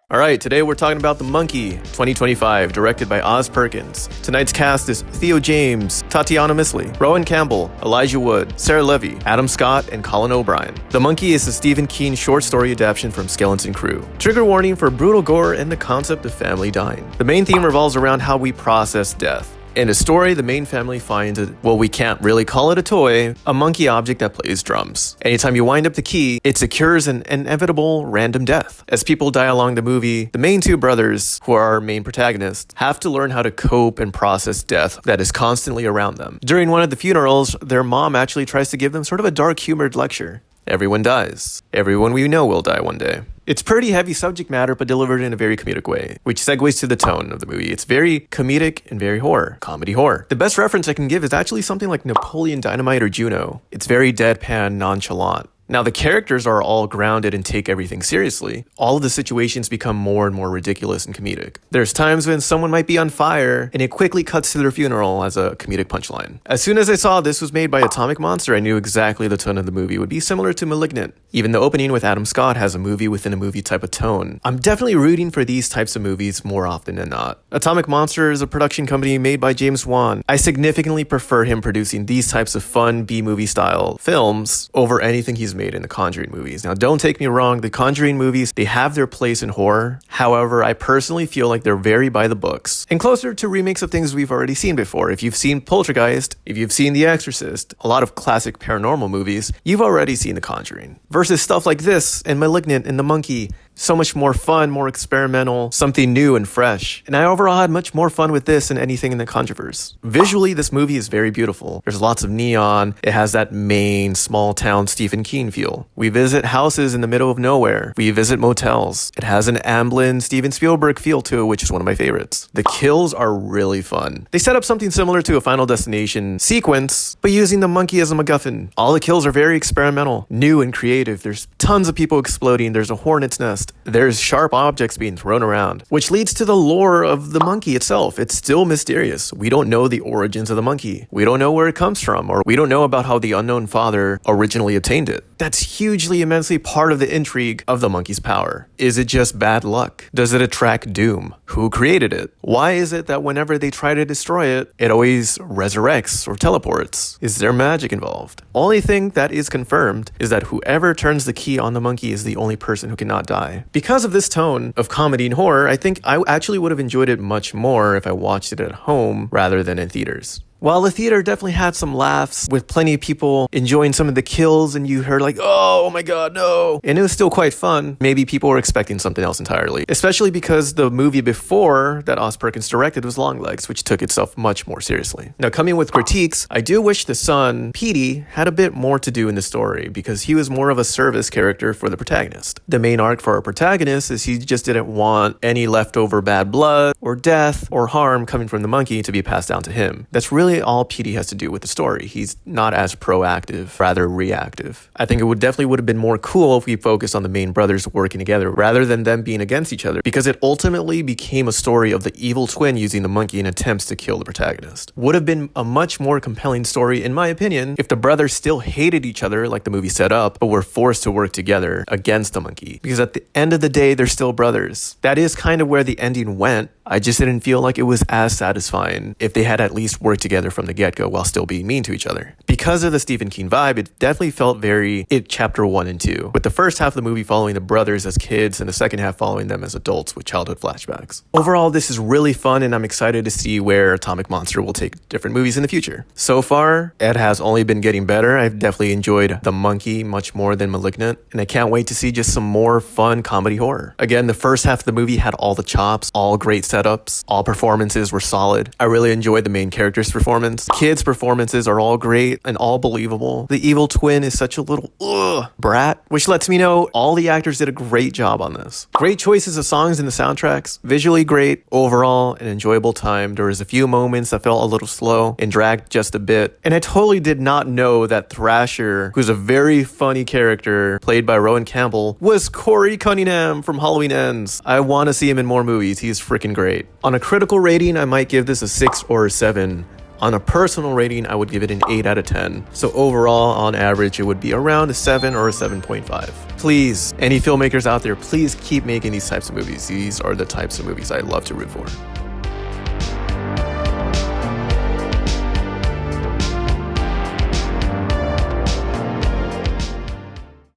Alright, today we're talking about The Monkey, 2025, directed by Perkins. Tonight's cast is Theo James, Tatiana Maslany, Rohan Campbell, Elijah Wood, Sarah Levy, Adam Scott, and Colin O'Brien. The Monkey is a Stephen King short story adaptation from Skeleton Crew. Trigger warning for brutal gore and the concept of family dying. The main theme revolves around how we process death. In the story, the main family finds we can't really call it a toy, a monkey object that plays drums. Anytime you wind up the key, it secures an inevitable random death. As people die along the movie, the main two brothers, who are our main protagonists, have to learn how to cope and process death that is constantly around them. During one of the funerals, their mom actually tries to give them sort of a dark-humored lecture. Everyone dies. Everyone we know will die one day. It's pretty heavy subject matter, but delivered in a very comedic way, which segues to the tone of the movie. It's very comedic and very comedy horror. The best reference I can give is actually something like Napoleon Dynamite or Juno. It's very deadpan, nonchalant. Now, the characters are all grounded and take everything seriously. All of the situations become more and more ridiculous and comedic. There's times when someone might be on fire, and it quickly cuts to their funeral as a comedic punchline. As soon as I saw this was made by Atomic Monster, I knew exactly the tone of the movie would be similar to *Malignant*. Even the opening with Adam Scott has a movie within a movie type of tone. I'm definitely rooting for these types of movies more often than not. Atomic Monster is a production company made by James Wan. I significantly prefer him producing these types of fun B-movie style films over anything he's made in the Conjuring movies. Now, don't take me wrong, the Conjuring movies, they have their place in horror. However, I personally feel like they're very by the books and closer to remakes of things we've already seen before. If you've seen Poltergeist, if you've seen The Exorcist, a lot of classic paranormal movies, you've already seen The Conjuring. Versus stuff like this and *Malignant* and *The Monkey*. So much more fun, more experimental, something new and fresh. And I overall had much more fun with this than anything in the Conjureverse. Visually, this movie is very beautiful. There's lots of neon. It has that Maine, small town Stephen King feel. We visit houses in the middle of nowhere. We visit motels. It has an Amblin, Steven Spielberg feel to it, which is one of my favorites. The kills are really fun. They set up something similar to a Final Destination sequence, but using the monkey as a MacGuffin. All the kills are very experimental, new and creative. There's tons of people exploding. There's a hornet's nest. There's sharp objects being thrown around, which leads to the lore of the monkey itself. It's still mysterious. We don't know the origins of the monkey. We don't know where it comes from, or we don't know about how the unknown father originally obtained it. That's hugely, immensely part of the intrigue of the monkey's power. Is it just bad luck? Does it attract doom? Who created it? Why is it that whenever they try to destroy it, it always resurrects or teleports? Is there magic involved? Only thing that is confirmed is that whoever turns the key on the monkey is the only person who cannot die. Because of this tone of comedy and horror, I think I actually would have enjoyed it much more if I watched it at home rather than in theaters. While the theater definitely had some laughs with plenty of people enjoying some of the kills and you heard like, oh my god, no. And it was still quite fun. Maybe people were expecting something else entirely. Especially because the movie before that Perkins directed was Longlegs, which took itself much more seriously. Now, coming with critiques, I do wish the son, Petey, had a bit more to do in the story because he was more of a service character for the protagonist. The main arc for our protagonist is he just didn't want any leftover bad blood or death or harm coming from the monkey to be passed down to him. That's really all Petey has to do with the story. He's not as proactive, rather reactive. I think it would have been more cool if we focused on the main brothers working together rather than them being against each other, because it ultimately became a story of the evil twin using the monkey in attempts to kill the protagonist. Would have been a much more compelling story, in my opinion, if the brothers still hated each other like the movie set up, but were forced to work together against the monkey. Because at the end of the day, they're still brothers. That is kind of where the ending went. I just didn't feel like it was as satisfying if they had at least worked together from the get-go while still being mean to each other. Because of the Stephen King vibe, it definitely felt very It Chapter 1 and 2, with the first half of the movie following the brothers as kids and the second half following them as adults with childhood flashbacks. Overall, this is really fun and I'm excited to see where Atomic Monster will take different movies in the future. So far, it has only been getting better. I've definitely enjoyed The Monkey much more than *Malignant*, and I can't wait to see just some more fun comedy horror. Again, the first half of the movie had all the chops, all great setups, all performances were solid. I really enjoyed the main character's performance. Kids' performances are all great and all believable. The evil twin is such a little brat, which lets me know all the actors did a great job on this. Great choices of songs in the soundtracks. Visually great. Overall, an enjoyable time. There was a few moments that felt a little slow and dragged just a bit. And I totally did not know that Thrasher, who's a very funny character played by Rohan Campbell, was Corey Cunningham from Halloween Ends. I want to see him in more movies. He's freaking great. On a critical rating, I might give this a 6 or a 7. On a personal rating, I would give it an 8 out of 10. So overall, on average, it would be around a 7 or a 7.5. Please, any filmmakers out there, please keep making these types of movies. These are the types of movies I love to root for.